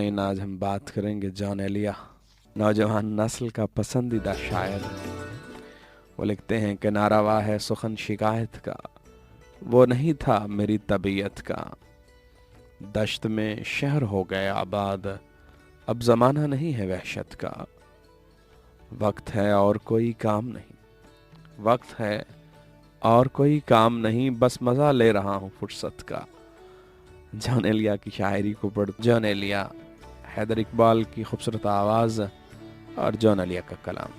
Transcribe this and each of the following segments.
आज हम बात करेंगे जॉन एलिया, नौजवान नस्ल का पसंदीदा शायर। वो लिखते हैं कि नारावा है सुखन शिकायत का, वो नहीं था मेरी तबीयत का। दश्त में शहर हो गया आबाद, अब ज़माना नहीं है वहशत का। वक्त है और कोई काम नहीं, वक्त है और कोई काम नहीं, बस मज़ा ले रहा हूँ फुर्सत का। जॉन एलिया की शायरी को पढ़ जॉन एलिया, हैदर इकबाल की खूबसूरत आवाज़ और जॉन एलिया का कलाम।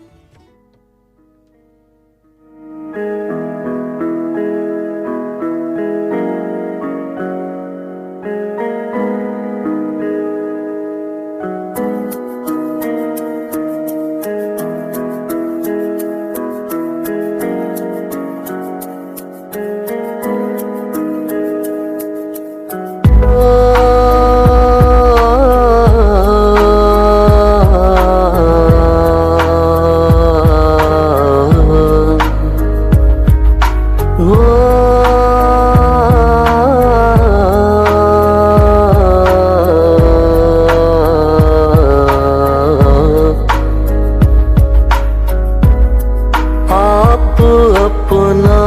अपना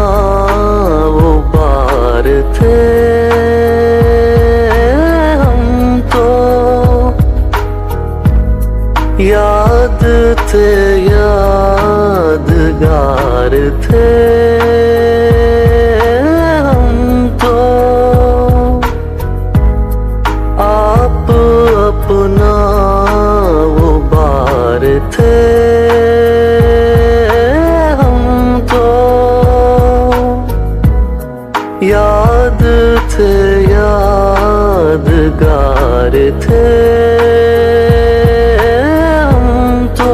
वो बार थे हम तो, याद थे यादगार थे हम तो। आप अपना वो बार थे याद थे यादगार थे हम तो।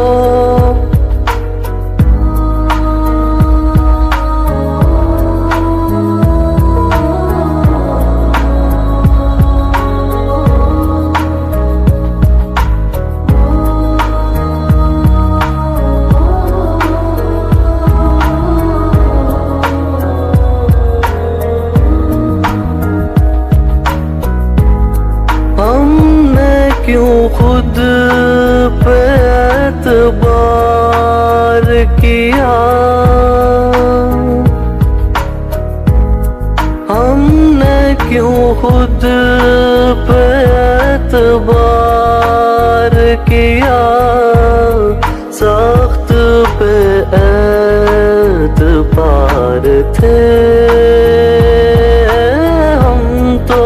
क्यों खुद पे एतबार किया, हमने क्यों खुद पे एतबार किया। सख्त पे एतबार थे हम तो,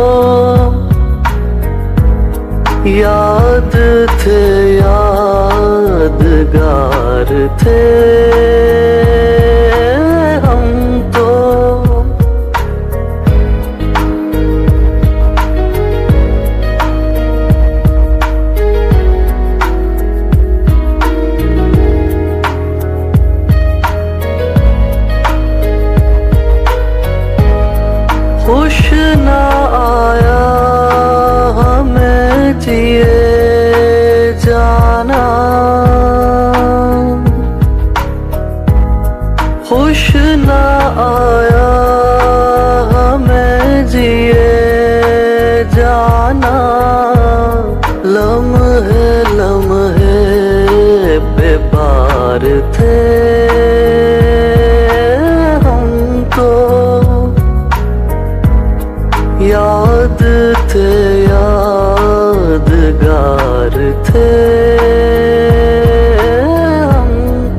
याद थे यादगार थे हम तो। खुश ना आया हमें जिए जाना, खुश ना आया हमें जिए जाना। लम्हे लम्हे बेबार थे हम तो, याद थे यादगार थे हम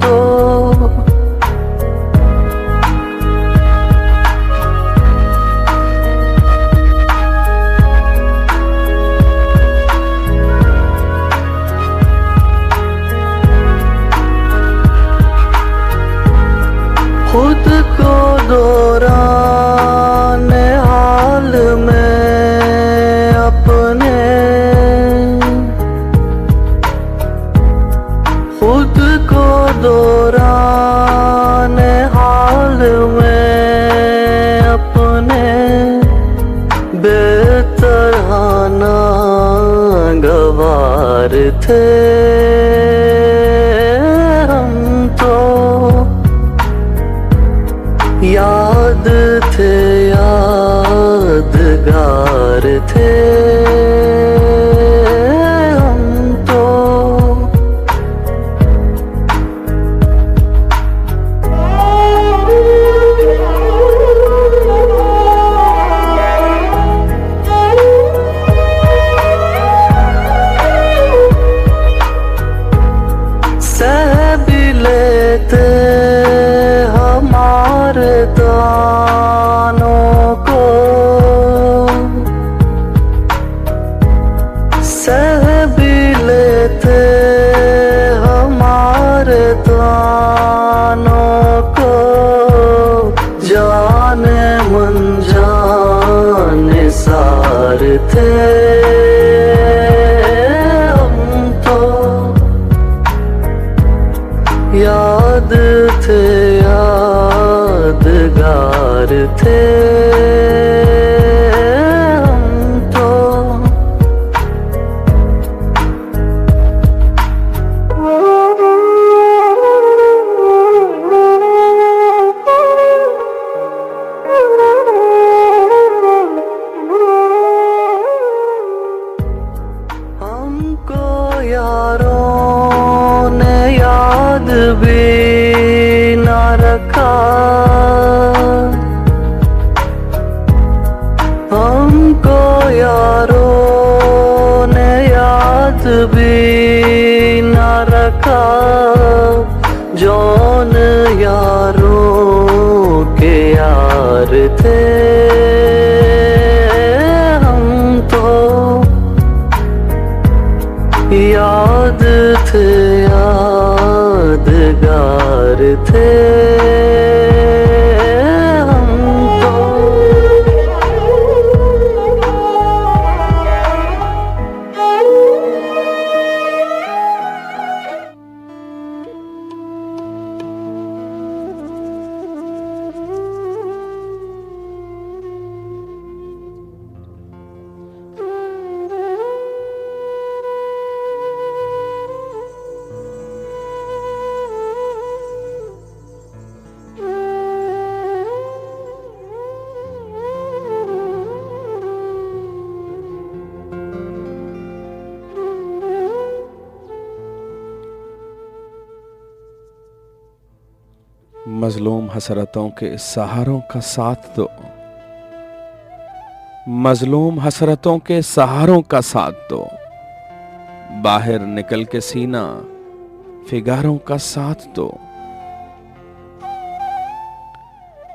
तो। खुद को दौरान हाल में अपने, खुद को दौरान हाल में अपने, बेतरहाना गवार थे हम तो, याद थे यादगार थे भी लेते हमारे दानों को, जाने मन जाने सार थे हम तो। याद थे यादगार थे हम तो। हमको यारों ने याद भी न रखा, हमको यारों ने याद भी न रखा। जौन यारों के यार थे हम तो। याद थे यादगार थे हम तो। मजलूम हसरतों के सहारों का साथ दो, मजलूम हसरतों के सहारों का साथ दो। बाहर निकल के सीना फिगारों का साथ दो।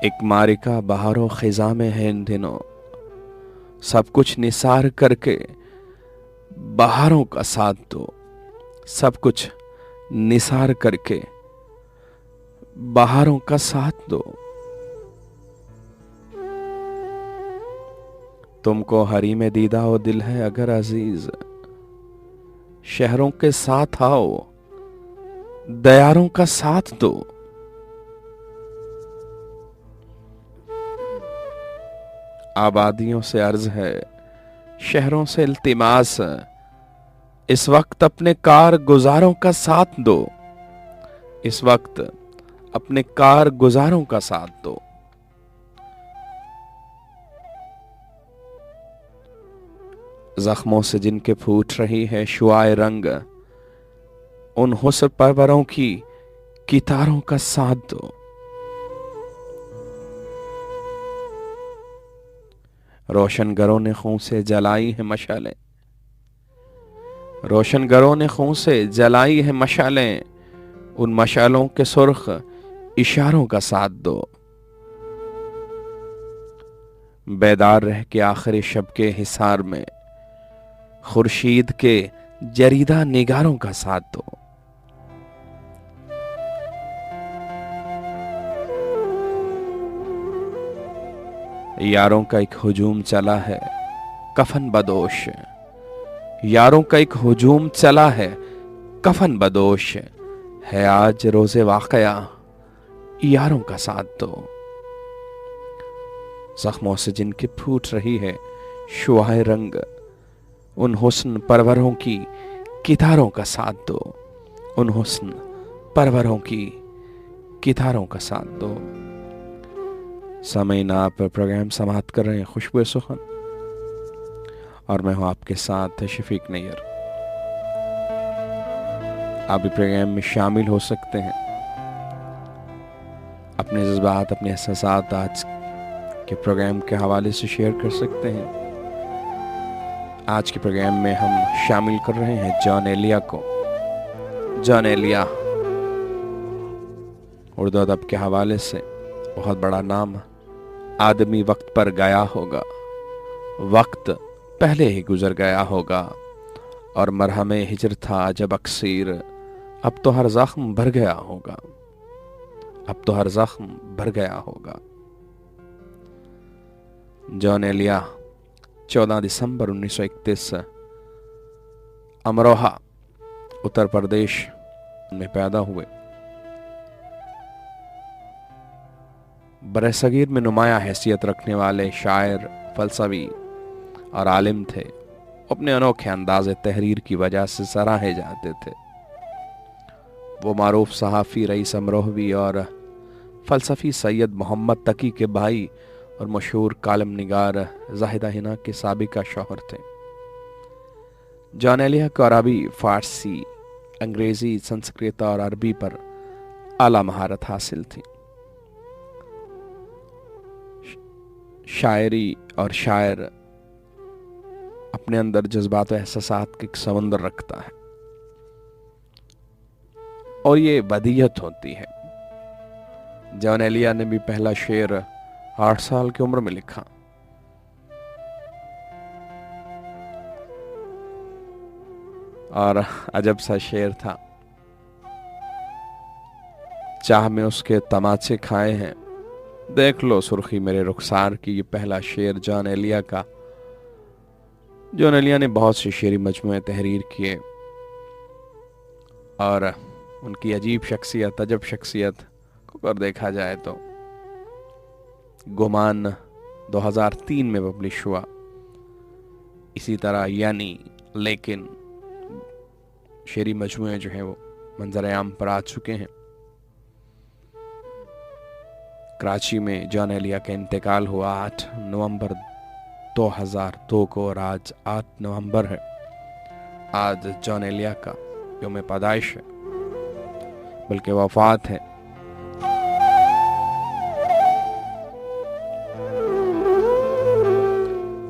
एक मारिका बहारों खिजा में है इन दिनों, सब कुछ निसार करके बहारों का साथ दो। सब कुछ निसार करके बहारों का साथ दो। तुमको हरी में दीदा ओ दिल है अगर अजीज, शहरों के साथ आओ दयारों का साथ दो। आबादियों से अर्ज है शहरों से इल्तिमास, इस वक्त अपने कार गुजारों का साथ दो। इस वक्त अपने कार गुजारों का साथ दो। जख्मों से जिनके फूट रही है शुआए रंग, उन हुस्न परवरों की कितारों का साथ दो। रोशनगरों ने खून से जलाई है मशालें, रोशनगरों ने खून से जलाई है मशालें, उन मशालों के सुर्ख इशारों का साथ दो। बेदार रह के आखिरी शब के हिसार में खुर्शीद के जरीदा निगारों का साथ दो। यारों का एक हुजूम चला है कफन बदोश, यारों का एक हुजूम चला है कफन बदोश, है आज रोज़े वाक़या यारों का साथ दो। जख्मों से जिनकी फूट रही है शुआए रंग, उन हुस्न परवरों की कितारों का साथ दो। उन हुस्न परवरों की कितारों का साथ दो। समय ना पर प्रोग्राम समाप्त कर रहे हैं खुशबू सुखन, और मैं हूं आपके साथ शफीक नैयर। आप भी प्रोग्राम में शामिल हो सकते हैं, अपने जज्बात अपने एहसासात आज के प्रोग्राम के हवाले से शेयर कर सकते हैं। आज के प्रोग्राम में हम शामिल कर रहे हैं जॉन एलिया को। जॉन एलिया उर्दू अदब के हवाले से बहुत बड़ा नाम। आदमी वक्त पर गया होगा, वक्त पहले ही गुजर गया होगा। और मरहम हिजर था अजब अक्सीर, अब तो हर जख्म भर गया होगा, अब तो हर जख्म भर गया होगा। जॉन एलिया 14 दिसंबर 1931 अमरोहा उत्तर प्रदेश में पैदा हुए। बरसगीर में नुमाया हैसियत रखने वाले शायर, फलसफी और आलिम थे। अपने अनोखे अंदाज तहरीर की वजह से सराहे जाते थे। वो मारूफ सहाफ़ी रईस अमरोहवी और फलसफी सैयद मोहम्मद तकी के भाई और मशहूर कालम निगार जाहिदा हिना के साबिका शौहर थे। जॉन एलिया को अरबी, फारसी, अंग्रेजी, संस्कृत और अरबी पर आला महारत हासिल थी। शायरी और शायर अपने अंदर जज्बात और एहसासात के एक समंदर रखता है और ये बदियत होती है। जॉन एलिया ने भी पहला शेर 8 साल की उम्र में लिखा। और अजब सा शेर था, चाह में उसके तमाचे खाए हैं, देख लो सुर्खी मेरे रुखसार की। ये पहला शेर जॉन एलिया का। जॉन एलिया ने बहुत से शेरी मजमूए तहरीर किए और उनकी अजीब शख्सियत, अजब शख्सियत को अगर देखा जाए तो गुमान 2003 में पब्लिश हुआ। इसी तरह यानी, लेकिन शेरी मजमूए जो हैं वो मंजर आम पर आ चुके हैं। कराची में जॉन एलिया का इंतकाल हुआ 8 नवंबर 2002 को और आज 8 नवंबर है। आज जॉन एलिया का यौम पैदाइश है, बल्कि वफात है।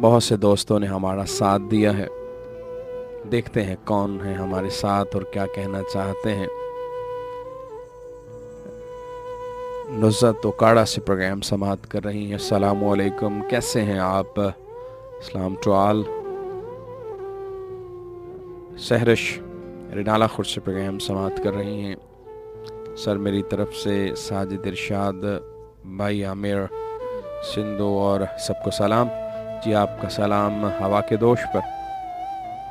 बहुत से दोस्तों ने हमारा साथ दिया है। देखते हैं कौन है हमारे साथ और क्या कहना चाहते हैं। नुज़रत ओकाड़ा से प्रोग्राम समाप्त कर रही हैं। अस्सलामु अलैकुम, कैसे हैं आप? इस्लाम टू ऑल। सहरिश रिनाला खुर्द से प्रोग्राम समाप्त कर रही हैं। सर मेरी तरफ से साजिद इरशाद, भाई आमिर, सिंधु और सबको सलाम। जी आपका सलाम हवा के दोष पर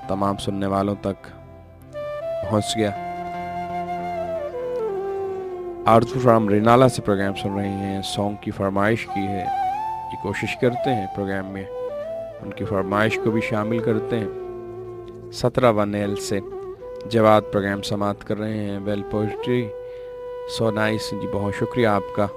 तमाम सुनने वालों तक पहुंच गया। आरजू फ्राम रिनाला से प्रोग्राम सुन रही हैं। सॉन्ग की फरमाइश की है, ये कोशिश करते हैं प्रोग्राम में उनकी फरमाइश को भी शामिल करते हैं। 17 से जवाद प्रोग्राम समाप्त कर रहे हैं। वेल पोइट्री सो नाइस, जी बहुत शुक्रिया आपका।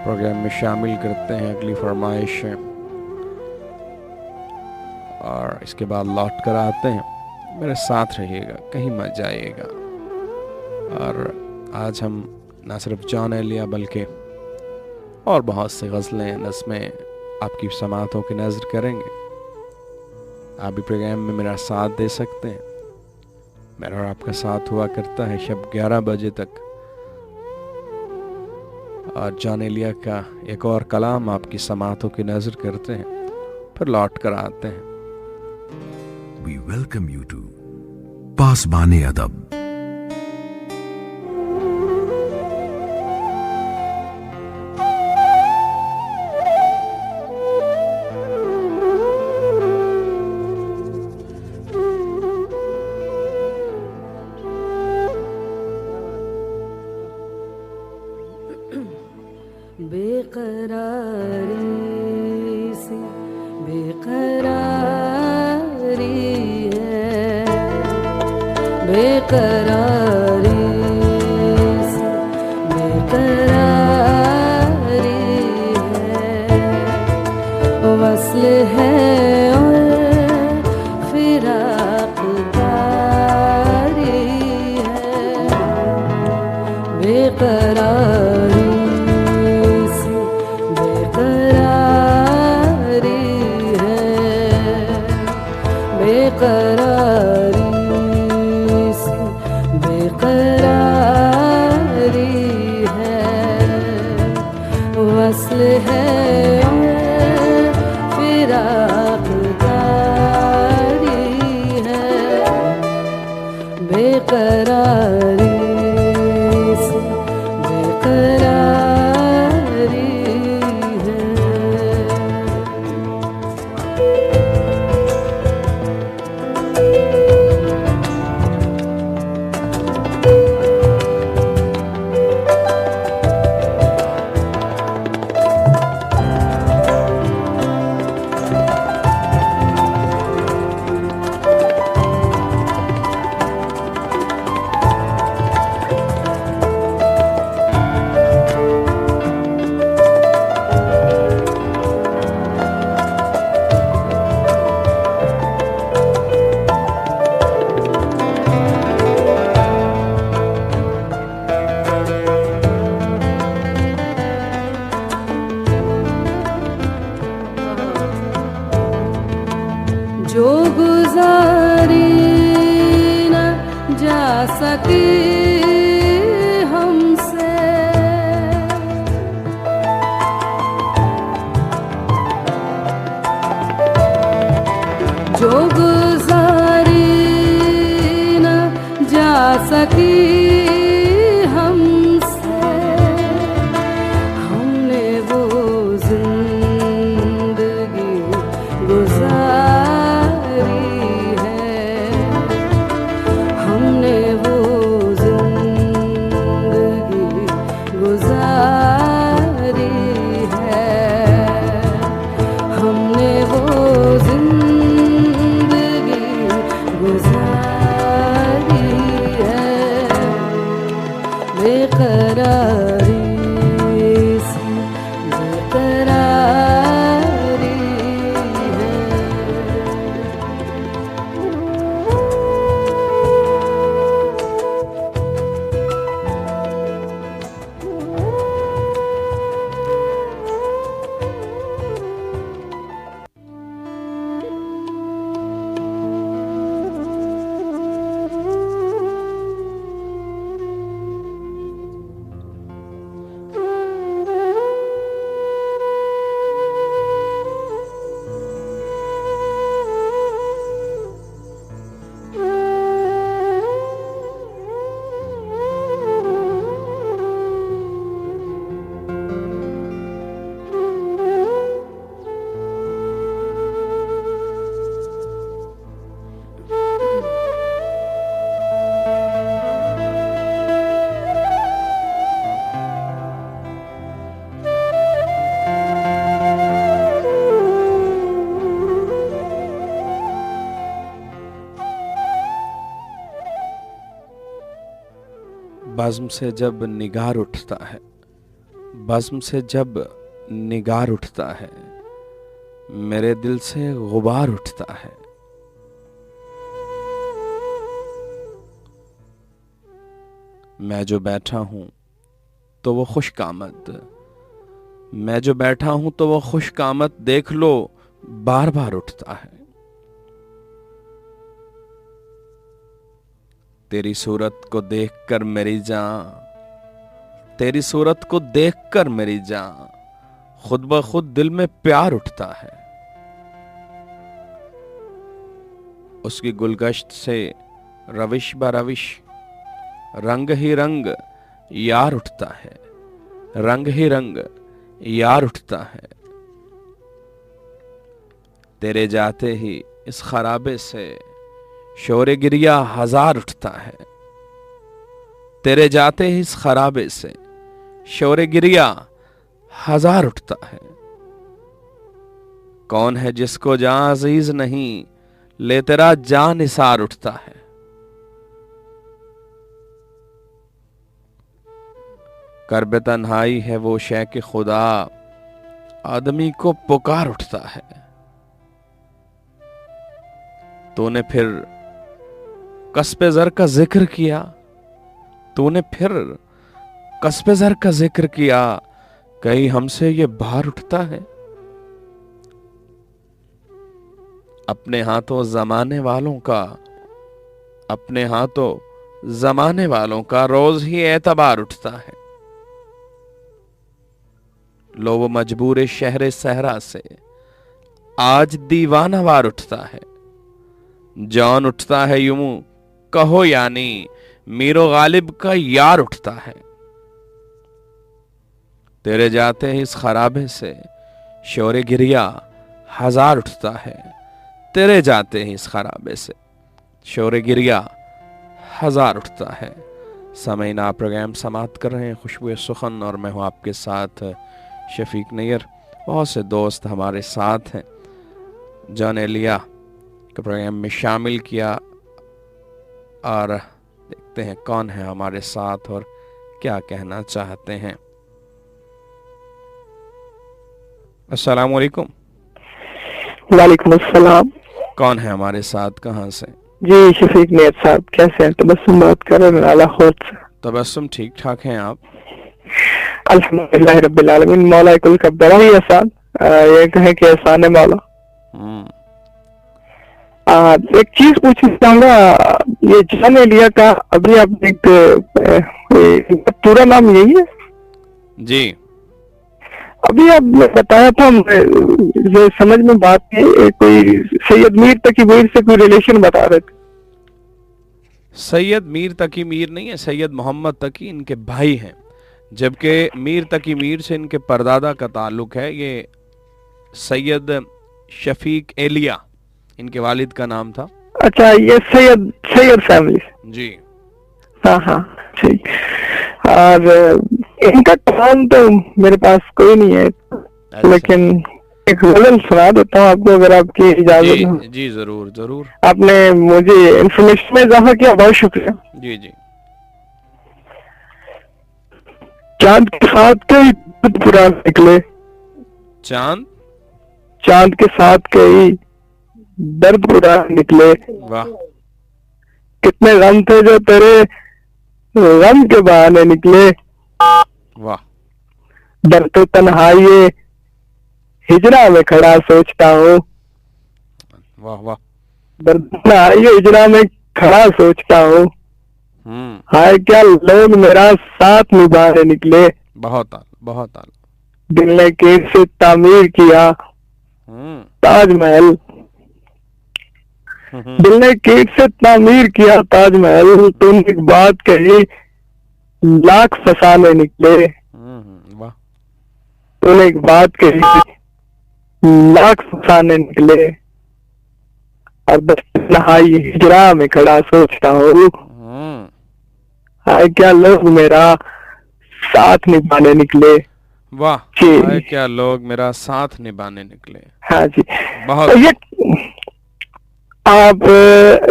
प्रोग्राम में शामिल करते हैं अगली फरमाइश और इसके बाद लौट कर आते हैं। मेरे साथ रहिएगा, कहीं मत जाइएगा। और आज हम न सिर्फ जॉन एलिया बल्कि और बहुत सी गज़लें, नज़्में आपकी समातों की नज़र करेंगे। आप भी प्रोग्राम में मेरा साथ दे सकते हैं। मेरा और आपका साथ हुआ करता है शब 11 बजे तक। और जॉन एलिया का एक और कलाम आपकी समातों की नजर करते हैं, फिर लौट कर आते हैं। We welcome you to पासबाने अदब। बेकरारी से बेकरारी है, बेकरारी से बेकरारी है, वस्ल है और फिराकदारी है। बेकरारी सी बेकरारी है, बेकरारी सी बेकरारी है, वस्ल है फिराक जारी है, बेकरारी सी बेकरारी है। जो गुजारी न जा सके हमसे, जो गुजारी न जा सके हमसे, हमने वो जिंदगी गुजारी है, हमने वो जिंदगी गुजारी है, हमने वो जिंदगी गुजारी है, बेकरारी सी बेकरारी है। बज़्म से जब निगार उठता है, बज़्म से जब निगार उठता है, मेरे दिल से गुबार उठता है। मैं जो बैठा हूं तो वो खुशकामद, मैं जो बैठा हूं तो वो खुशकामद देख लो बार बार उठता है। तेरी सूरत को देखकर मेरी जान, तेरी सूरत को देखकर मेरी जान खुद ब खुद दिल में प्यार उठता है। उसकी गुलगश्त से रविश ब रविश रंग ही रंग यार उठता है, रंग ही रंग यार उठता है। तेरे जाते ही इस खराबे से शोरे गिरिया हजार उठता है, तेरे जाते ही इस खराबे से शोरे गिरिया हजार उठता है। कौन है जिसको जान अजीज नहीं, ले तेरा जान निसार उठता है। कर्ब तन्हाई है वो शय के खुदा, आदमी को पुकार उठता है। तूने फिर कसबे ज़र का जिक्र किया, तूने फिर कस्बे ज़र का जिक्र किया, कहीं हमसे ये भार उठता है। अपने हाथों जमाने वालों का, अपने हाथों जमाने वालों का रोज ही एतबार उठता है। लो वो मजबूर शहर सहरा से आज दीवाना वार उठता है। जान उठता है यूं कहो यानी मीरो गालिब का यार उठता है। तेरे जाते ही इस खराबे से शोरे गिरिया हजार उठता है। तेरे जाते ही इस खराबे से शोरे गिरिया हजार उठता है। समयना प्रोग्राम समाप्त कर रहे हैं खुशबू सुखन और मैं हूं आपके साथ शफीक नैयर। बहुत से दोस्त हमारे साथ हैं। जॉन एलिया के प्रोग्राम में शामिल किया और देखते हैं कौन है हमारे साथ और क्या कहना चाहते हैं। अस्सलाम वालेकुम। वालेकुम अस्सलाम। कौन है हमारे साथ, कहाँ से? जी शफीक नैयर साहब, कैसे हैं? तबस्सुम बात कर रहे हैं लाहौर से। तबस्सुम ठीक ठाक हैं आप? अल्हम्दुलिल्लाह रब्बिल आलमीन। मौला कुल का बड़ा ही एहसान, ये कहें कि एहसान है मौला। एक चीज पूछना चाहूंगा, ये जॉन एलिया का अभी आप पूरा नाम यही है? जी। अभी आपने बताया था, जो समझ में बात है, कोई सैयद मीर तकी मीर से कोई रिलेशन बता रहे थे। सैयद मीर तकी मीर नहीं है, सैयद मोहम्मद तकी इनके भाई हैं, जबकि मीर तकी मीर से इनके परदादा का ताल्लुक है। ये सैयद शफीक एलिया इनके वालिद का नाम था। अच्छा, ये सैयद फैमिली। जी हाँ हाँ ठीक। और इनका काम तो मेरे पास कोई नहीं है, लेकिन एक गजल सुना देता हूँ आपको, अगर आपकी इजाजत हो। जी जरूर जरूर। आपने मुझे इंफॉर्मेशन में इजाफा किया, बहुत शुक्रिया। जी जी। चांद के साथ कई बुरा निकले, चांद के साथ कई दर्द बुरा निकले। वाह। कितने गम थे जो तेरे गम के बहाने निकले। वाह। डरते तन्हाई हिजरा में खड़ा सोचता हूँ। वाह वाह। डरते तन्हाई हिजरा में खड़ा सोचता हूँ। हाय क्या लोग मेरा साथ निभाने निकले। बहुत आला, बहुत आला। दिल ने कीट से तामीर किया ताजमहल। दिल ने कीट से तामीर किया ताजमहल। तुम एक बात कही लाख फसाने निकले। वाह। तूने एक बात कही लाख फसाने निकले। और नहाई हिजरा में खड़ा सोचता हूँ। हाय क्या लोग मेरा साथ निभाने निकले। वाह। हाय क्या लोग मेरा साथ निभाने निकले। हाँ जी। बहुत। तो ये आप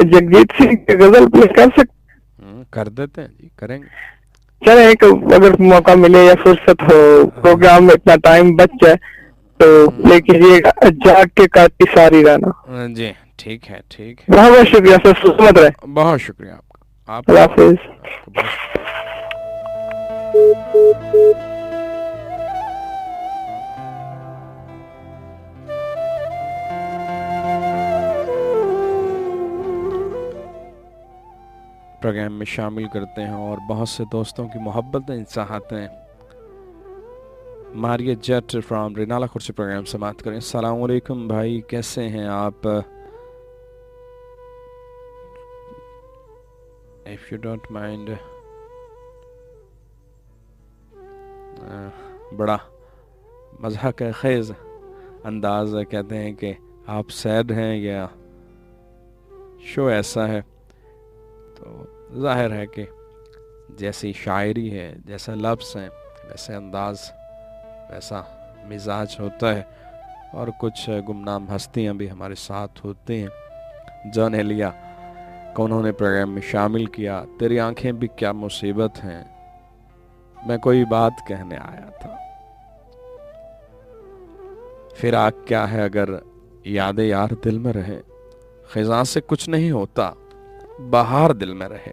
जगजीत सिंह की गजल प्ले कर सकते? कर देते हैं जी, करेंगे। चले, एक अगर मौका मिले या फुर्सत हो, प्रोग्राम में इतना टाइम बच जाए तो ले कीजिएगा, जाग के काटी सारी राना। जी ठीक है, ठीक है। बहुत बहुत शुक्रिया सर, सलामत रहे। बहुत शुक्रिया आपका। अल्लाह हाफिज। प्रोग्राम में शामिल करते हैं और बहुत से दोस्तों की मोहब्बतें चाहते मारिया जट फ्रॉम रिनाला खुर्सी प्रोग्राम से बात करें। अस्सलाम वालेकुम भाई, कैसे हैं आप? इफ यू डोंट माइंड, बड़ा मज़ाक खेज अंदाज कहते हैं कि आप सैड हैं या शो ऐसा है, तो जाहिर है कि जैसी शायरी है, जैसा लफ्ज़ हैं, वैसे अंदाज, वैसा मिजाज होता है। और कुछ गुमनाम हस्तियां भी हमारे साथ होती हैं। जॉन एलिया को उन्होंने प्रोग्राम में शामिल किया। तेरी आंखें भी क्या मुसीबत हैं, मैं कोई बात कहने आया था। फिराक क्या है अगर यादें यार दिल में रहे। खिज़ां से कुछ नहीं होता, बहार दिल में रहे।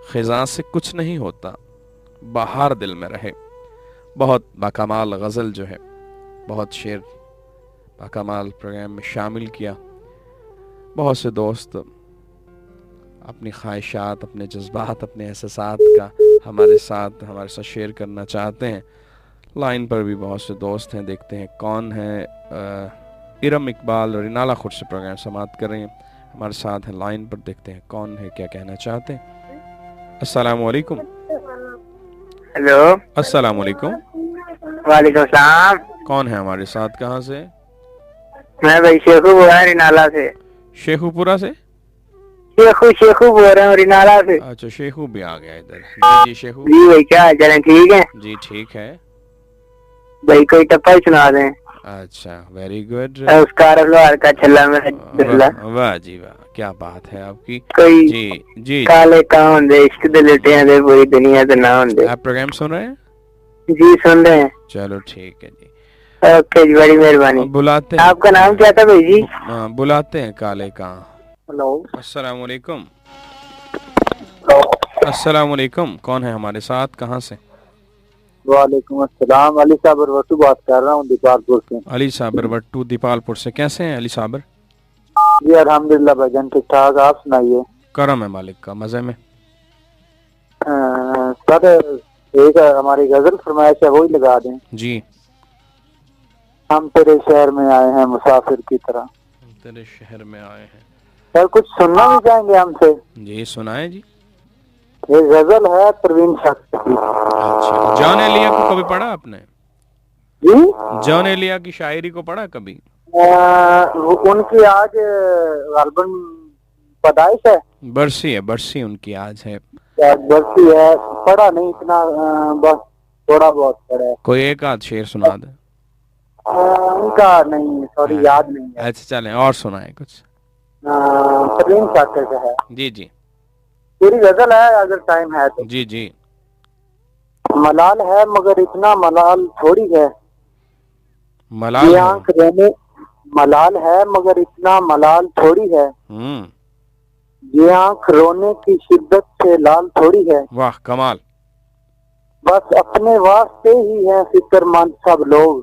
खिज़ां से कुछ नहीं होता, बहार दिल में रहे। बहुत बाकमाल गज़ल जो है, बहुत शेर बाकमाल प्रोग्राम में शामिल किया। बहुत से दोस्त अपनी ख्वाहिशात, अपने जज्बात, अपने एहसासात का हमारे साथ शेयर करना चाहते हैं। लाइन पर भी बहुत से दोस्त हैं, देखते हैं कौन है। इरम इकबाल और रिनाला खुद से प्रोग्राम समाप्त कर रहे हैं, हमारे साथ हैं लाइन पर, देखते हैं कौन है, क्या कहना चाहते हैं। अस्सलाम वालेकुम। हेलो, अस्सलाम वालेकुम। वालेकुम सलाम। कौन है हमारे साथ, कहाँ से? मैं भाई शेखू बोल रहा हूँ रिनाला से। शेखुपुरा से? शेखू बोल रहा हूँ रिनाला से। अच्छा, शेखू भी आ गया इधर। जी जी शेखू। जी भाई, क्या हाल चाल है? ठीक है जी, ठीक है भाई। कोई टप्पा ही सुना दें। अच्छा, वेरी गुड। उसका रफ्तार का छल्ला मेरा दिल्ला। वाह जी वाह, क्या बात है आपकी। कोई जी जी, काले काम होंदे, इश्क दे लुटे हैं दे, पूरी दुनिया ते ना होंदे। आप प्रोग्राम सुन रहे हैं? जी सुन रहे हैं। चलो ठीक है जी, ओके जी, बड़ी मेहरबानी। बुलाते हैं। आपका नाम क्या था भाई जी? बुलाते हैं काले कहाँ। हेलो, अस्सलाम वालेकुम। अस्सलाम वालेकुम। कौन है हमारे साथ, कहाँ से? वालेकुम अस्सलाम। अली साबर वटू बात कर रहा हूँ दीपालपुर से। अली साबर वट्टू दीपालपुर से। कैसे हैं अली साबर? जी अल्हम्दुलिल्लाह भाईजान, ठीक ठाक। आप सुनाइए। करम है मालिक का, मजे में। सर, एक हमारी गजल फरमाइश है, वही लगा दें। जी। हम तेरे शहर में आए हैं मुसाफिर की तरह। तेरे शहर में आए हैं। सर, कुछ सुनना भी चाहेंगे हमसे? जी सुनाए जी। ये गजल है प्रवीण शास्त्री की। अच्छा, जॉन एलिया को कभी पढ़ा आपने? जी, जॉन एलिया की शायरी को पढ़ा कभी? उनकी आज गालबन पैदाइश है, बरसी है, बरसी उनकी आज है। बरसी है। पढ़ा नहीं इतना, बस थोड़ा बहुत पढ़ा है। कोई एक आध शेर सुना दे। उनका नहीं, सॉरी, याद नहीं है। अच्छा चलें, और सुनाए कुछ। प्रवीण शास्त्री का है। जी जी पूरी गजल है अगर टाइम है तो। जी जी। मलाल है मगर इतना मलाल थोड़ी है। मलाल ये है। आंख रोने, मलाल है मगर इतना मलाल थोड़ी है। ये आंख रोने की शिद्दत से लाल थोड़ी है। वाह कमाल। बस अपने वास्ते ही है फिक्रमंद सब लोग।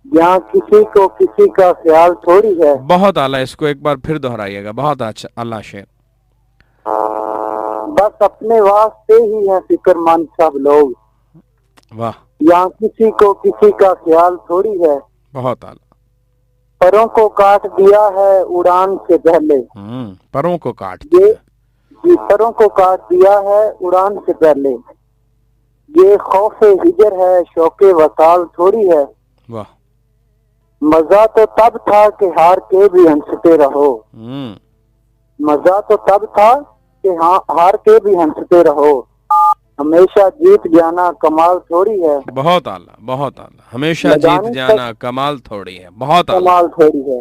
यहाँ किसी को किसी का ख्याल थोड़ी है। बहुत आला, इसको एक बार फिर दोहराइएगा। बहुत अच्छा आला शेर। बस अपने वास्ते ही है फिक्रमंद सब लोग। वाह। यहाँ किसी को किसी का ख्याल थोड़ी है। बहुत आला। परों को काट दिया है उड़ान से पहले। परों को काट ये परों को काट दिया है उड़ान से पहले। ये खौफे हिजर है शौके वसाल थोड़ी है। वाह। मजा तो तब था कि हार के भी हंसते रहो। मजा तो तब था कि हार के भी हंसते रहो। हमेशा जीत जाना कमाल थोड़ी है। बहुत आला, बहुत आला। हमेशा जीत जाना कमाल थोड़ी है। बहुत आला, कमाल थोड़ी है।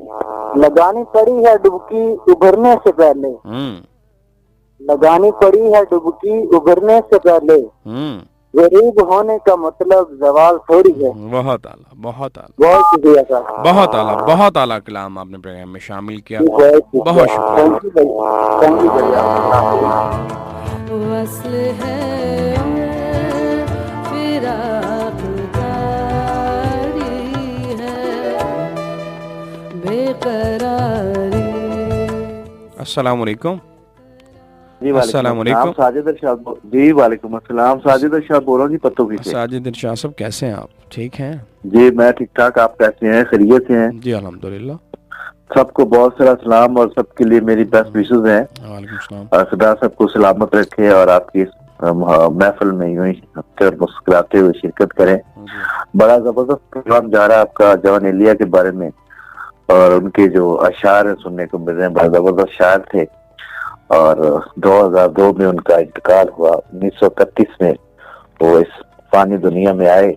लगानी पड़ी है डुबकी उभरने से पहले। लगानी पड़ी है डुबकी उभरने से पहले। गरीब होने का मतलब जवाल थोड़ी है। बहुत आला, बहुत आला। बहुत शुक्रिया सर। बहुत आला, बहुत आला कलाम आपने प्रोग्राम में शामिल किया। बहुत शुक्रिया। थैंक यू भैया। वस्ल है फिराक जारी है बेकरारी। अस्सलाम वालेकुम। जी अस्सलाम वालेकुम। साजिद इरशाद। जी वालेकुम अस्सलाम। साजिद इरशाद बोल रहा हूँ जी पत्तों से। साजिद इरशाद साहब कैसे हैं आप, ठीक हैं? जी मैं ठीक ठाक, आप कैसे हैं? खैरियत से हैं? जी अल्हम्दुलिल्लाह। सबको बहुत सारा सलाम और सबके लिए मेरी बेस्ट विशेस हैं। वालेकुम सलाम। और खुदा सबको सलामत रखे और आपकी महफिल में यूं ही मुस्कुराते हुए शिरकत करें। बड़ा जबरदस्त प्रोग्राम जा रहा है आपका जॉन एलिया के बारे में, और उनके जो अशार सुनने को मिल रहे हैं, बड़ा जबरदस्त शायर थे। और 2002 में उनका इंतकाल हुआ। 1931 में वो इस फानी दुनिया में आए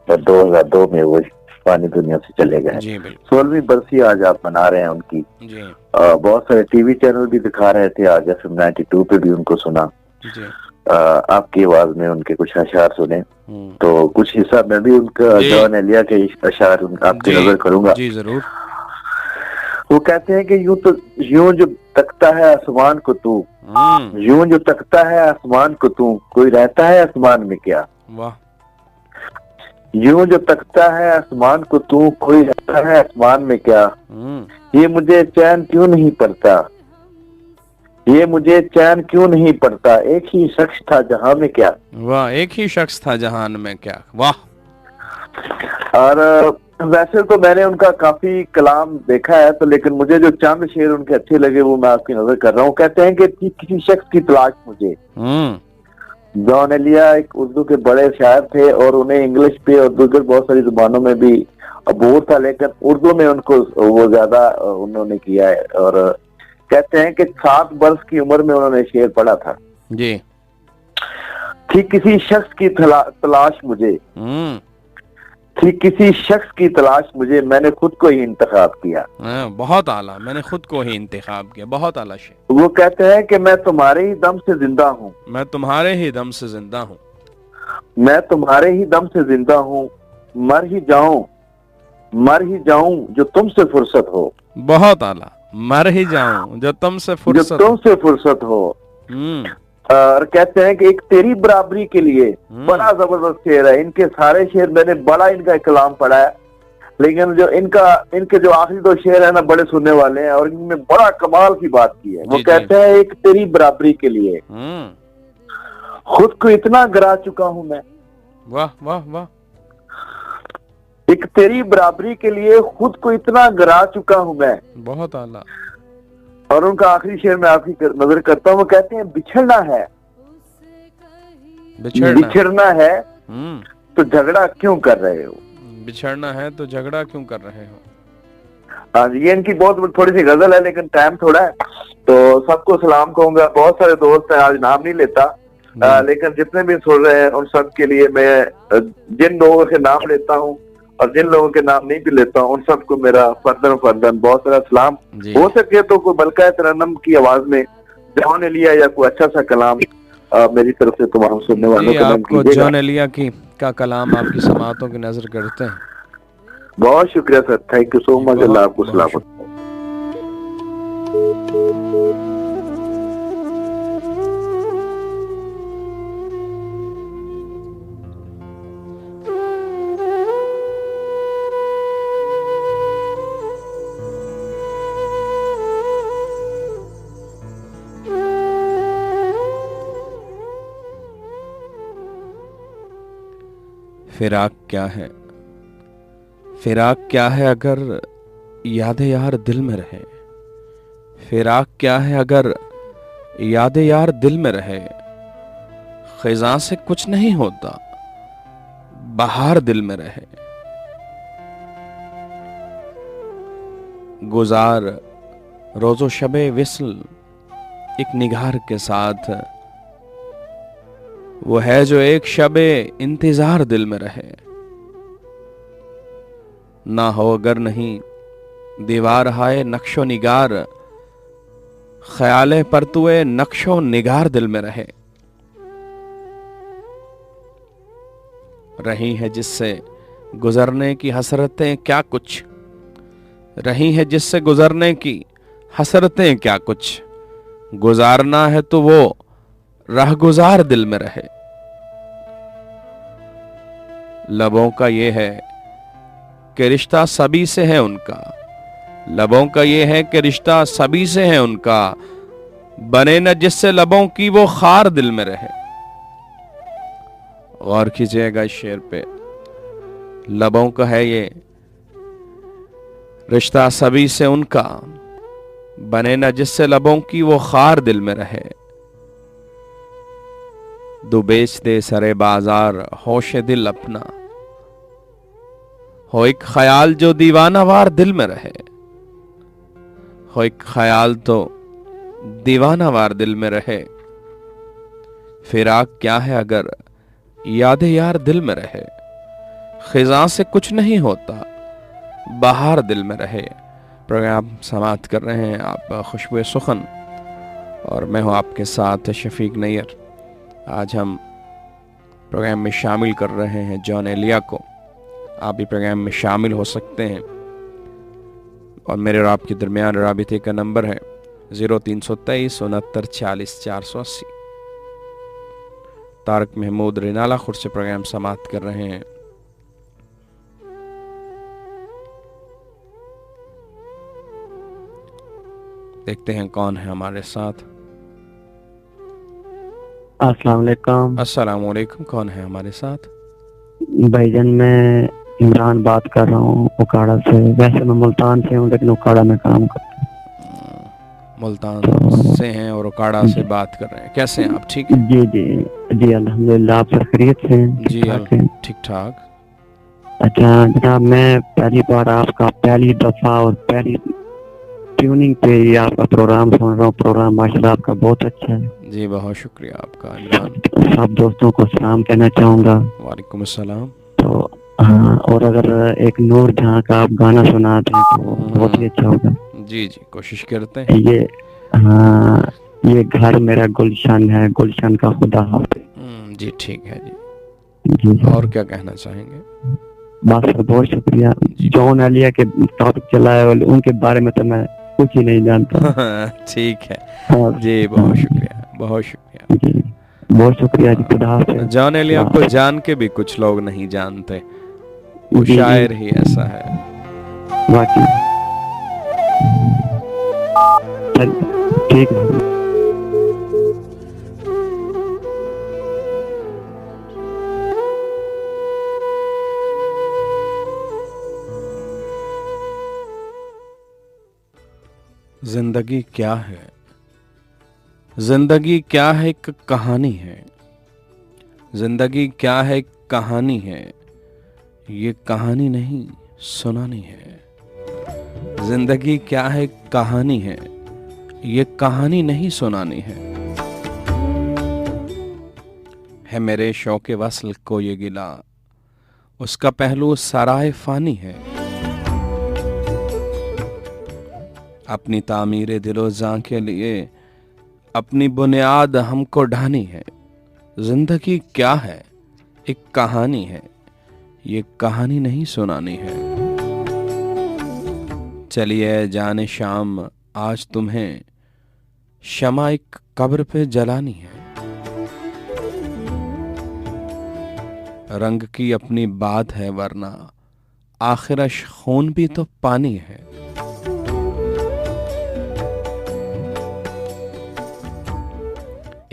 और 2002 में वो फानी दुनिया से चले गए। 16वीं बरसी आज आप मना रहे हैं उनकी। बहुत सारे टीवी चैनल भी दिखा रहे थे आज। FM 92 पे भी उनको सुना। आपकी आवाज में उनके कुछ अशार सुने, तो कुछ हिस्सा मैं भी उनका जॉन एलिया के अशार आपकी नजर करूंगा। जी जरूर। वो कहते हैं कि यूं जो तकता है आसमान को तू, यूं जो तकता है आसमान को तू, कोई रहता है आसमान में क्या? वाह। यूं जो तकता है आसमान को तू, कोई रहता है आसमान में क्या? ये मुझे चैन क्यों नहीं पड़ता, ये मुझे चैन क्यों नहीं पड़ता, एक ही शख्स था जहां में क्या? वाह, एक ही शख्स था जहान में क्या। वाह। और वैसे तो मैंने उनका काफी कलाम देखा है, तो लेकिन मुझे जो चंद शेर उनके अच्छे लगे वो मैं आपकी नजर कर रहा हूँ। कहते हैं कि किसी शख्स की तलाश मुझे। जॉन एलिया एक उर्दू के बड़े शायर थे और उन्हें इंग्लिश पे और दूसरी बहुत सारी जुबानों में भी अबूर था, लेकिन उर्दू में उनको वो ज्यादा उन्होंने किया है। और कहते हैं कि 7 वर्ष की उम्र में उन्होंने शेर पढ़ा था जी। थी किसी शख्स की तलाश मुझे, थी किसी शख्स की तलाश मुझे, मैंने खुद को ही इंतखाब किया। बहुत आला, मैंने खुद को ही इंतखाब किया। बहुत आला शेर। वो कहते हैं कि मैं तुम्हारे ही दम से जिंदा हूँ, मैं तुम्हारे ही दम से जिंदा हूँ, मैं तुम्हारे ही दम से जिंदा हूँ, मर ही जाऊं जो तुमसे फुर्सत हो। बहुत आला। मर ही जाऊं जो तुमसे फुर्सत हो। और कहते हैं कि एक तेरी बराबरी के लिए, बड़ा जबरदस्त शेर है। इनके सारे शेर मैंने बड़ा इनका कलाम पढ़ा है, लेकिन जो इनके जो आखिरी 2 शेर है ना, बड़े सुनने वाले हैं और इनमें बड़ा कमाल की बात की है। वो कहते हैं एक तेरी बराबरी के लिए खुद को इतना गिरा चुका हूं मैं। वाह वाह वाह। एक तेरी बराबरी के लिए खुद को इतना गिरा चुका हूं मैं। बहुत आला। और उनका आखिरी शेर मैं आपकी नजर करता हूँ। वो कहते हैं बिछड़ना है तो झगड़ा क्यों कर रहे हो, बिछड़ना है तो झगड़ा क्यों कर रहे हो। हाँ, ये इनकी बहुत थोड़ी सी गजल है, लेकिन टाइम थोड़ा है तो सबको सलाम कहूंगा। बहुत सारे दोस्त हैं, आज नाम नहीं लेता, लेकिन जितने भी सुन रहे हैं उन सब के लिए मैं जिन लोगों के नाम लेता हूँ और जिन लोगों के नाम नहीं भी लेता हूँ उन सबको मेरा फर्दन बहुत सारा सलाम। हो सके तो कोई बल्का तरन्नम की आवाज में जॉन एलिया या कोई अच्छा सा कलाम मेरी तरफ से तमाम सुनने वालों को आपको जॉन एलिया का कलाम आपकी समातों की नजर करते हैं। बहुत शुक्रिया sir, thank you so much. अल्लाह आपको सलामत। फिराक क्या है, फिराक क्या है अगर याद यार दिल में रहे, फिराक क्या है अगर याद यार दिल में रहे, खिज़ां से कुछ नहीं होता बहार दिल में रहे। गुजार रोजो शबे विस्ल एक निगार के साथ, वो है जो एक शबे इंतजार दिल में रहे। ना हो अगर नहीं दीवार हाय नक्शो निगार, ख्याले परतुए नक्शो निगार दिल में रहे। रही है जिससे गुजरने की हसरतें क्या कुछ, रही है जिससे गुजरने की हसरतें क्या कुछ, गुजारना है तो वो राह गुजार दिल में रहे। लबों का ये है कि रिश्ता सभी से है उनका, लबों का ये है कि रिश्ता सभी से है उनका, बने न जिससे लबों की वो खार दिल में रहे। गौर कीजिएगा इस शेर पे, लबों का है ये रिश्ता सभी से उनका, बने न जिससे लबों की वो खार दिल में रहे। दो बेच दे सरे बाजार होश दिल अपना, हो एक ख्याल जो दीवानावार दिल में रहे, हो एक ख्याल तो दीवानावार दिल में रहे। फिराक क्या है अगर याद यार दिल में रहे, खिज़ां से कुछ नहीं होता बहार दिल में रहे। प्रोग्राम समाप्त कर रहे हैं आप खुशबू सुखन और मैं हूं आपके साथ शफीक नैयर। आज हम प्रोग्राम में शामिल कर रहे हैं जॉन एलिया को। आप भी प्रोग्राम में शामिल हो सकते हैं और मेरे और आपके दरमियान राबिते का नंबर है 0323 69 40 480। तारक महमूद रिनाला खुद से प्रोग्राम समाप्त कर रहे हैं। देखते हैं कौन है हमारे साथ। अस्सलाम वालेकुम। अस्सलाम वालेकुम, कौन है हमारे साथ? भाईजान मैं इमरान बात कर रहा हूँ उकाड़ा से। वैसे मैं मुल्तान से हूँ लेकिन उकाड़ा में काम करता हूँ। मुल्तान से हैं और उकाड़ा से बात कर रहे हैं। कैसे हैं आप? ठीक है जी जी जी अल्हम्दुलिल्लाह। आप सब खैरियत से हैं? जी, ठीक-ठाक हैं? ठीक ठाक। अच्छा जनाब, मैं पहली बार आपका पहली दफा और पहली ट्यूनिंग पे ही आपका प्रोग्राम सुन रहा हूँ। प्रोग्राम माशाल्लाह आपका बहुत अच्छा है जी, बहुत शुक्रिया आपका इमरान। सब दोस्तों को सलाम कहना चाहूँगा। वालेकुम अस्सलाम। तो हाँ, और अगर एक नूर जहाँ का आप गाना सुना दें तो बहुत ही अच्छा होगा। जी जी, कोशिश करते हैं। ये हाँ, ये घर मेरा गुलशन है, गुलशन का खुदा हाफिज। जी ठीक है जी। जी और क्या कहना चाहेंगे? बस सर बहुत शुक्रिया। जॉन एलिया के टॉपिक चलाए वाले उनके बारे में तो मैं कुछ ही नहीं जानता। ठीक है हाँ, जी, बहुत शुक्रिया, बहुत शुक्रिया जी बहुत शुक्रिया जी। खुदा हाफिज। जॉन एलिया को जान के भी कुछ लोग नहीं जानते, वो जी, शायर ही ऐसा है। वाकई चल, ठीक है। जिंदगी क्या है? जिंदगी क्या है? एक कहानी है। जिंदगी क्या है? एक कहानी है। ये कहानी नहीं सुनानी है। जिंदगी क्या है? एक कहानी है। ये कहानी नहीं सुनानी है मेरे शौक़े वस्ल को ये गिला, उसका पहलू सराय फानी है। अपनी तामीर दिलो जां के लिए अपनी बुनियाद हमको ढानी है। जिंदगी क्या है? एक कहानी है। ये कहानी नहीं सुनानी है। चलिए जाने शाम आज तुम्हें शमा एक कब्र पे जलानी है। रंग की अपनी बात है वरना आखिरश खून भी तो पानी है।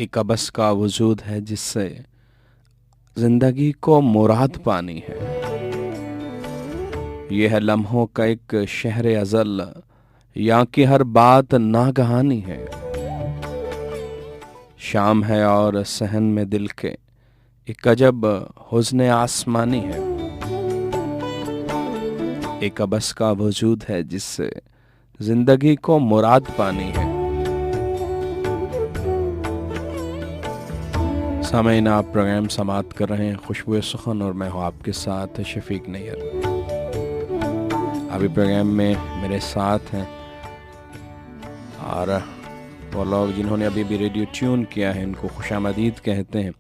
एक अबस का वजूद है जिससे जिंदगी को मुराद पानी है। यह है लम्हों का एक शहर अजल, यहाँ की हर बात नागहानी है। शाम है और सहन में दिल के एक अजब हुस्न आसमानी है। एक अबस का वजूद है जिससे जिंदगी को मुराद पानी है। सामईन, आप प्रोग्राम समाप्त कर रहे हैं खुशबू सुखन और मैं हूँ आपके साथ शफीक नैयर। अभी प्रोग्राम में मेरे साथ हैं और वो लोग जिन्होंने अभी भी रेडियो ट्यून किया है इनको खुशामदीद कहते हैं।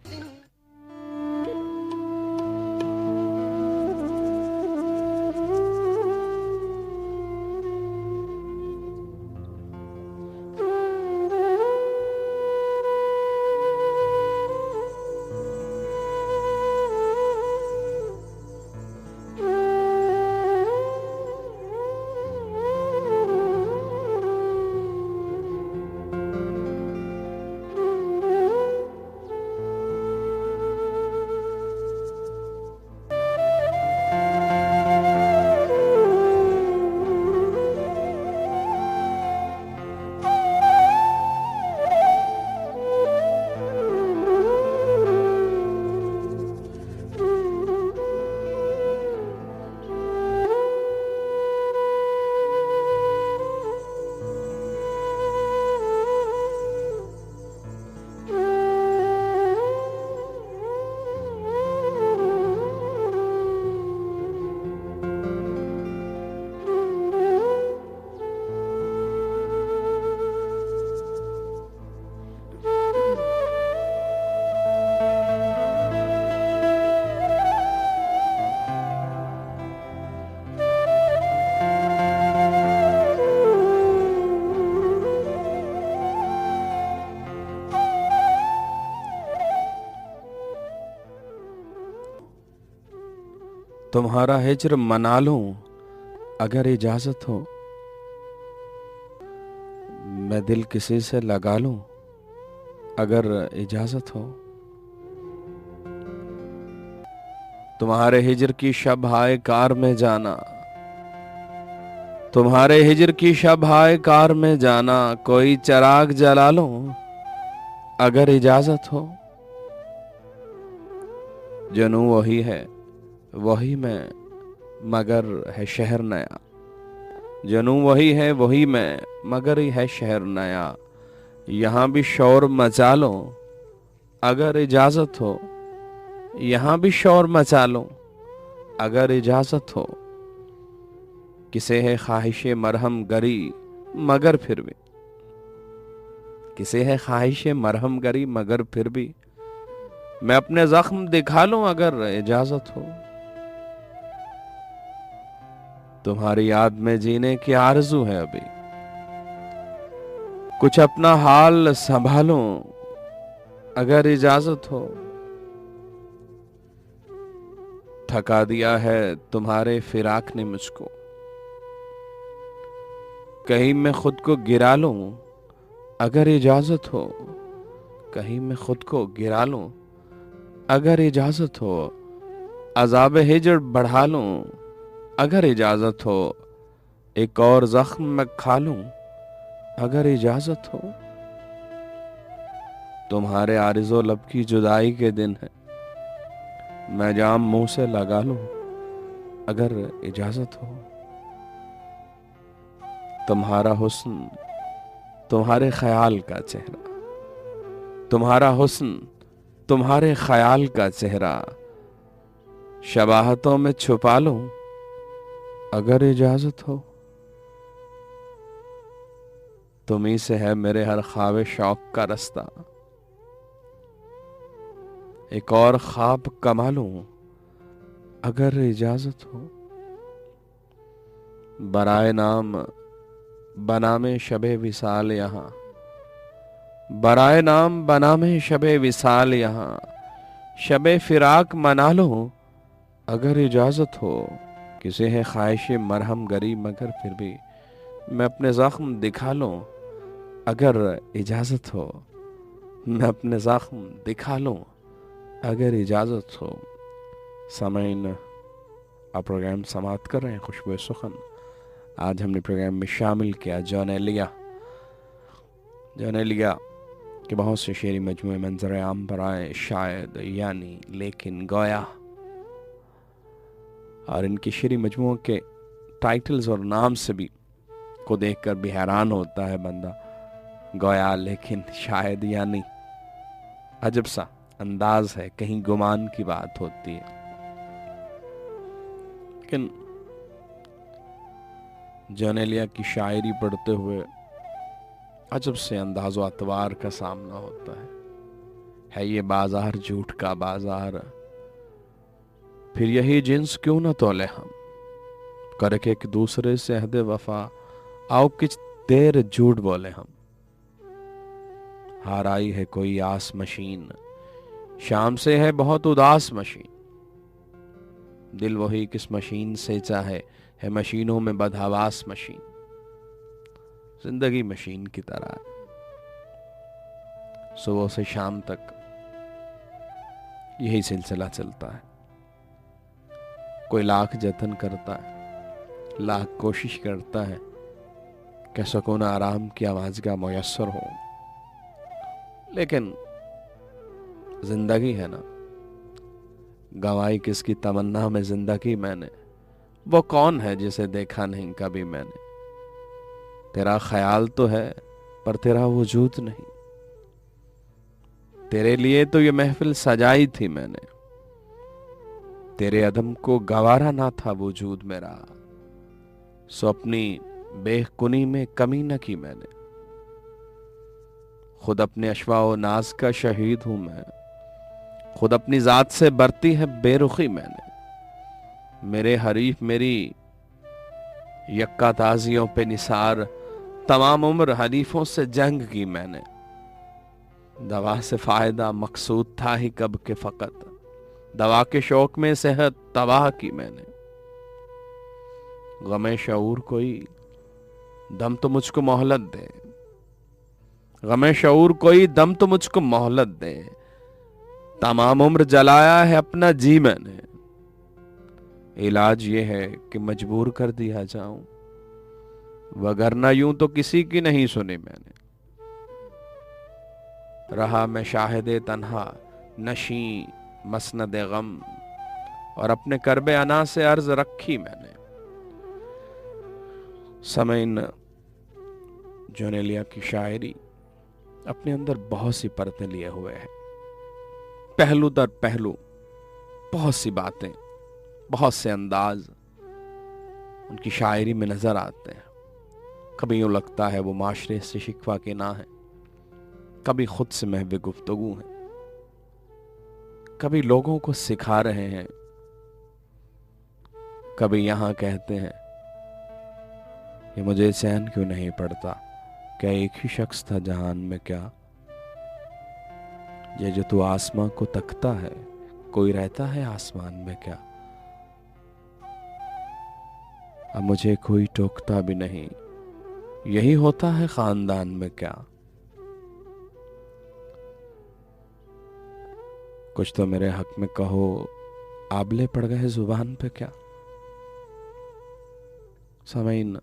तुम्हारा हिज्र मना लूं अगर इजाजत हो, मैं दिल किसी से लगा लूं अगर इजाजत हो। तुम्हारे हिज्र की शब हाय कार में जाना, तुम्हारे हिज्र की शब हाय कार में जाना, कोई चराग जला लूं अगर इजाजत हो। जनू वही है वही मैं मगर है शहर नया, जनू वही है वही मैं मगर ही है शहर नया। यहाँ भी शोर मचा लो अगर इजाजत हो, यहाँ भी शोर मचा लो अगर इजाजत हो। किसे है ख्वाहिश मरहम गरी मगर फिर भी, किसे है ख्वाहिश मरहम गरी मगर फिर भी, मैं अपने जख्म दिखा लूं अगर इजाजत हो। तुम्हारी याद में जीने की आरज़ू है अभी, कुछ अपना हाल संभालो अगर इजाजत हो। थका दिया है तुम्हारे फिराक ने मुझको, कहीं मैं खुद को गिरा लूं अगर इजाजत हो, कहीं मैं खुद को गिरा लूं अगर इजाजत हो। अज़ाब हिज्र बढ़ा लूं अगर इजाजत हो, एक और जख्म मैं खा लूं अगर इजाजत हो। तुम्हारे आरिज़ो लब की जुदाई के दिन है, मैं जाम मुंह से लगा लूं अगर इजाजत हो। तुम्हारा हुस्न तुम्हारे ख्याल का चेहरा, तुम्हारा हुस्न तुम्हारे ख्याल का चेहरा, शबाहतों में छुपा लूं अगर इजाजत हो। तुम्ही से है मेरे हर ख्वाब शौक का रास्ता, एक और ख्वाब कमा लूं अगर इजाजत हो। बराए नाम बनामे शबे विसाल यहाँ, बराए नाम बनामे शबे विसाल यहाँ, शबे फिराक मना लूं अगर इजाजत हो। किसे है ख्वाहिश मरहम गरी मगर फिर भी, मैं अपने जख्म दिखा लूं अगर इजाजत हो, मैं अपने जख्म दिखा लूं अगर इजाजत हो। सामईन, आप प्रोग्राम समाप्त कर रहे हैं खुशबू सुखन। आज हमने प्रोग्राम में शामिल किया जॉन एलिया के बहुत से शेरी मजमूए मंजर आम पर आए, शायद, यानी, लेकिन, गोया। और इनके शेरी मजमूओं के टाइटल्स और नाम से भी को देखकर भी हैरान होता है बंदा। गोया, लेकिन, शायद, यानी, अजब सा अंदाज है, कहीं गुमान की बात होती है। लेकिन जॉन एलिया की शायरी पढ़ते हुए अजब से अंदाज़ो अतवार का सामना होता है ये बाजार झूठ का बाजार, फिर यही जिन्स क्यों न तोले हम, करके एक दूसरे से अहद वफा, आओ किच देर झूठ बोले हम। हार आई है कोई आस मशीन, शाम से है बहुत उदास मशीन, दिल वही किस मशीन से चाहे, है मशीनों में बदहवास मशीन। जिंदगी मशीन की तरह है, सुबह से शाम तक यही सिलसिला चलता है। कोई लाख जतन करता है, लाख कोशिश करता है कि सुकून आराम की आवाज का मुयस्सर हो, लेकिन जिंदगी है ना, गवाई किसकी तमन्ना में जिंदगी मैंने, वो कौन है जिसे देखा नहीं कभी मैंने। तेरा ख्याल तो है पर तेरा वजूद नहीं, तेरे लिए तो ये महफिल सजाई थी मैंने, तेरे अदम को गवारा ना था वजूद मेरा, सो अपनी बेखुनी में कमी न की मैंने। खुद अपने अशवा व नाज का शहीद हूं मैं, खुद अपनी जात से बरती है बेरुखी मैंने। मेरे हरीफ मेरी यक्का ताजियों पे निसार, तमाम उम्र हरीफों से जंग की मैंने। दवा से फायदा मकसूद था ही कब के फकत, दवा के शौक में सेहत तबाह की मैंने। गमे शऊर कोई दम तो मुझको मोहलत दे, गमे शऊर कोई दम तो मुझको मोहलत दे। तमाम उम्र जलाया है अपना जी मैंने। इलाज ये है कि मजबूर कर दिया जाऊं, वगरना यूं तो किसी की नहीं सुनी मैंने। रहा मैं शाहिदे तन्हा नशी मसनदे गम, और अपने करबे अना से अर्ज रखी मैंने। समईन जोनेलिया की शायरी अपने अंदर बहुत सी परतें लिए हुए है, पहलू दर पहलू, बहुत सी बातें, बहुत से अंदाज उनकी शायरी में नजर आते हैं। कभी यूं लगता है वो माशरे से शिकवा के ना है, कभी खुद से महवे गुफ्तगू हैं, कभी लोगों को सिखा रहे हैं, कभी यहां कहते हैं ये मुझे चैन क्यों नहीं पड़ता, क्या एक ही शख्स था जहान में क्या, ये जो तू आसमां को तकता है कोई रहता है आसमान में क्या। अब मुझे कोई टोकता भी नहीं, यही होता है खानदान में क्या। कुछ तो मेरे हक में कहो, आबले पड़ गए जुबान पे क्या। समईन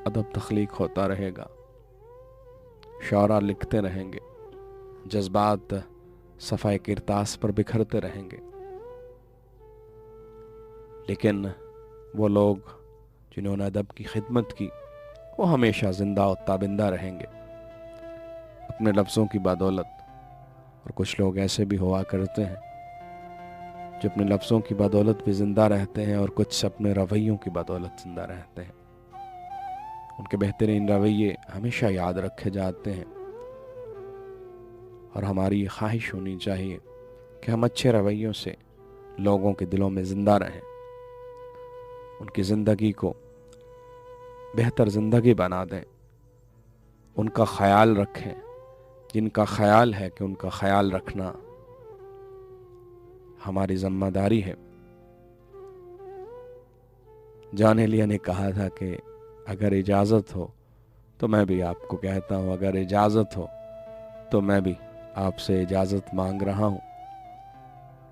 अदब तख्लीक होता रहेगा, शौरा लिखते रहेंगे, जज्बात सफाई किरतास पर बिखरते रहेंगे, लेकिन वो लोग जिन्होंने अदब की खिदमत की वो हमेशा जिंदा और ताबिंदा रहेंगे अपने लफ्ज़ों की बदौलत। और कुछ लोग ऐसे भी हुआ करते हैं जो अपने लफ्ज़ों की बदौलत भी जिंदा रहते हैं और कुछ अपने रवैयों की बदौलत जिंदा रहते हैं। उनके बेहतरीन रवैये हमेशा याद रखे जाते हैं और हमारी ये ख्वाहिश होनी चाहिए कि हम अच्छे रवैयों से लोगों के दिलों में जिंदा रहें, उनकी ज़िंदगी को बेहतर ज़िंदगी बना दें, उनका ख्याल रखें जिनका ख्याल है कि उनका ख्याल रखना हमारी जिम्मेदारी है। जोनेलिया ने कहा था कि अगर इजाज़त हो तो मैं भी आपको कहता हूँ, अगर इजाज़त हो तो मैं भी आपसे इजाज़त मांग रहा हूँ,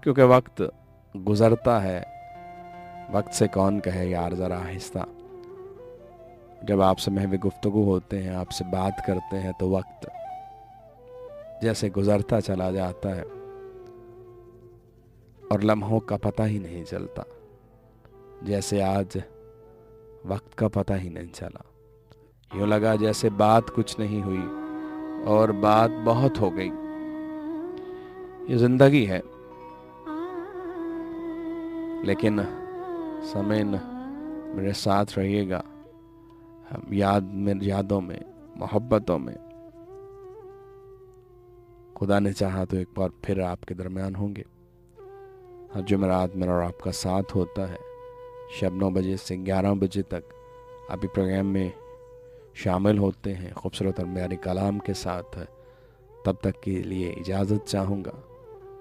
क्योंकि वक्त गुज़रता है, वक्त से कौन कहे यार ज़रा आहिस्ता। जब आपसे महवे गुफ्तगू होते हैं, आपसे बात करते हैं, तो वक्त जैसे गुज़रता चला जाता है और लम्हों का पता ही नहीं चलता, जैसे आज वक्त का पता ही नहीं चला। यूं लगा जैसे बात कुछ नहीं हुई और बात बहुत हो गई। ये जिंदगी है, लेकिन समय मेरे साथ रहिएगा, हम यादों में, मोहब्बतों में। खुदा ने चाहा तो एक बार फिर आपके दरमियान होंगे। हर जुमेरात मेरा और आपका साथ होता है शब 9 बजे से 11 बजे तक। अभी प्रोग्राम में शामिल होते हैं खूबसूरत और प्यारे कलाम के साथ। तब तक के लिए इजाज़त चाहूँगा।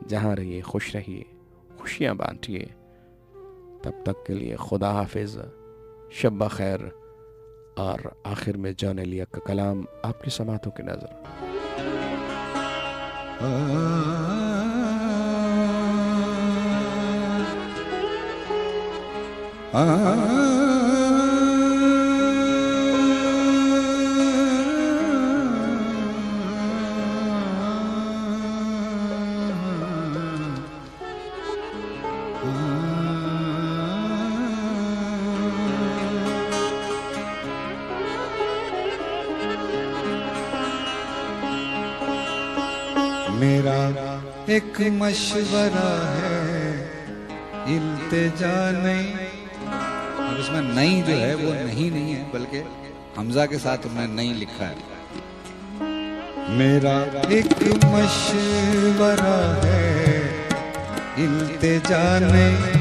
जहाँ रहिए खुश रहिए, खुशियाँ बांटिए। तब तक के लिए खुदा हाफिज़, शब बखैर। और आखिर में जोनेलिया का कलाम आपकी समातों की नज़र। मेरा एक मशवरा है, इल्तिजा नहीं, और इसमें नहीं जो है वो नहीं है, बल्कि हमजा के साथ उन्होंने नहीं लिखा है। मेरा एक मशवरा है, इल्तिजा नहीं,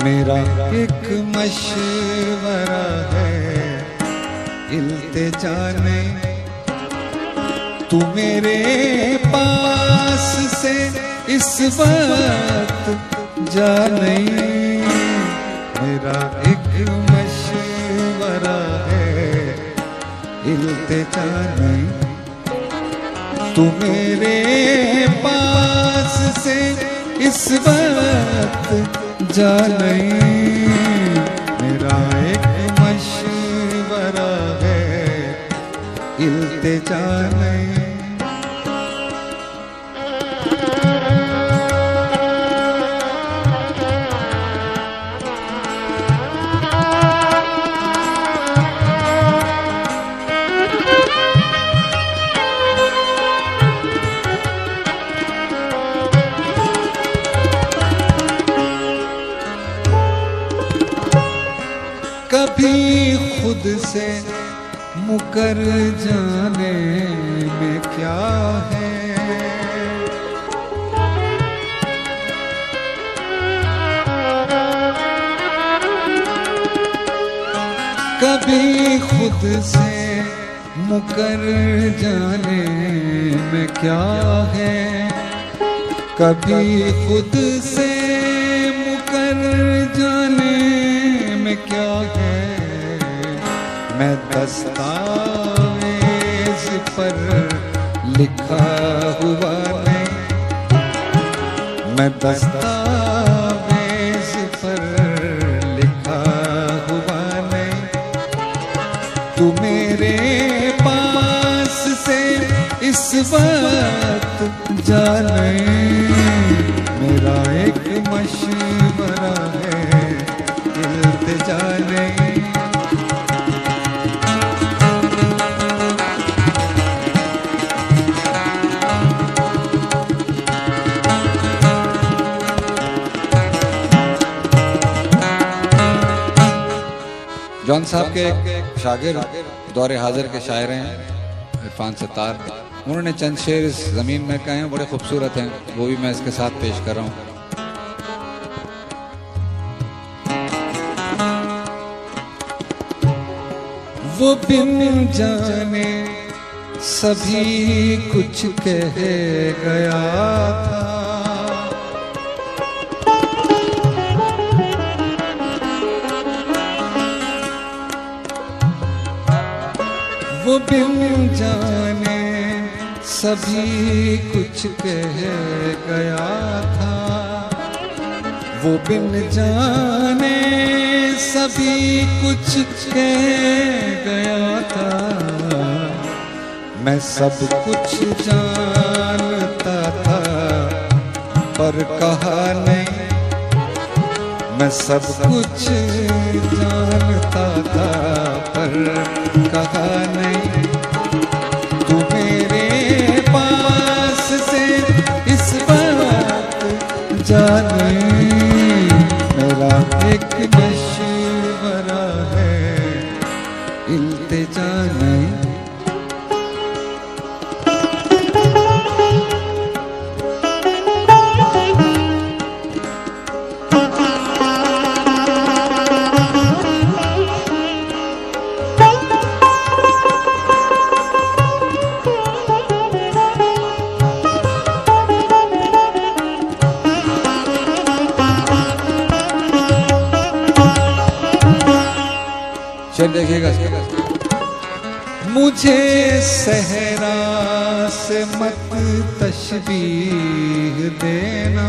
मेरा एक मशवरा है, इल्तिजा नहीं। तू मेरे पास से इस वक्त जा नहीं, मेरा एक मशवरा है, इल्तिजा नहीं। तू मेरे पास से इस वक्त जा नहीं, मेरा एक मशवरा है, इल्तिजा नहीं। कभी खुद से मुकर जाने में क्या है, कभी खुद से मुकर जाने में क्या है, कभी खुद से मुकर जाने में क्या है। मैं दस्तावेज पर लिखा हुआ नहीं, मैं दस्तावेज पर लिखा हुआ नहीं। तू मेरे पास से इस वक्त जा नहीं, मेरा एक मशवरा है, इल्तिजा नहीं। जॉन साहब के एक शागिर्द दौरे हाजिर के शायर हैं इरफान सत्तार, उन्होंने चंद शेर इस ज़मीन में कहे हैं, बड़े खूबसूरत हैं, वो भी मैं इसके साथ पेश कर रहा हूँ। वो बिन जाने सभी कुछ कह गया था, वो बिन जाने सभी कुछ कह गया था, वो बिन जाने सभी कुछ कह गया था। मैं सब कुछ जानता था पर कहा नहीं, मैं सब कुछ जानता था पर कहा नहीं। तू मेरे पास से इस बात जा नहीं, मेरा एक मशवरा है, इल्तिजा नहीं। चल देखिएगा, मुझे सहरा से मत तशबीह देना,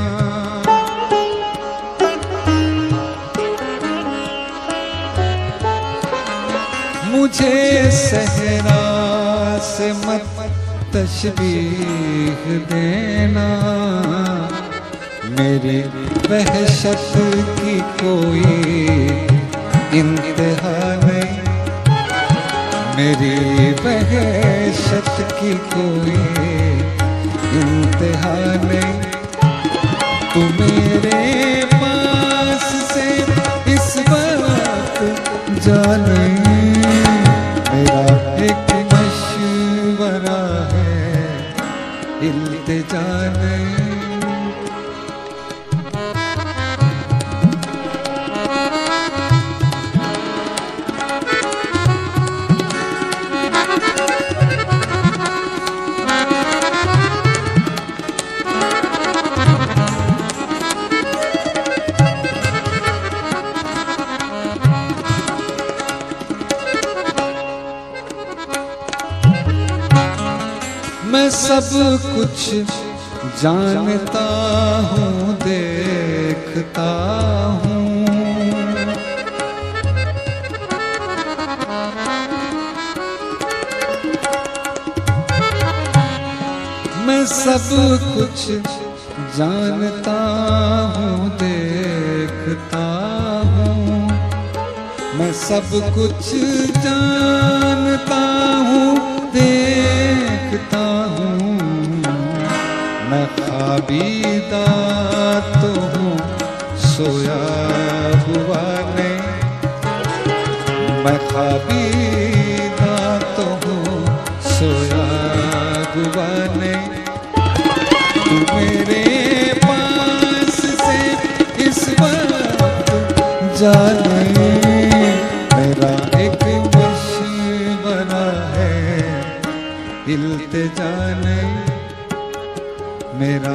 मुझे सहरा से मत तशबीह देना। मेरी वहशत की कोई इंतहा नहीं, मेरी वहशत की कोई इंतहा नहीं। तू मेरे पास से इस वक्त जा नहीं, मेरा एक मशवरा है, इल्तिजा नहीं। सब कुछ जानता हूँ देखता हूँ, मैं सब कुछ जानता हूँ देखता हूँ, मैं सब कुछ जानता हूँ देखता हूँ, मैं ख्वाबीदा तो हूँ सोया हुआ नहीं, मैं ख्वाबीदा तो हूँ सोया हुआ नहीं, तू मेरे पास से इस वक्त जाने, मेरा एक मशवरा है इल्तिजा नहीं, मेरा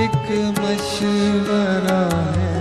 एक मशवरा है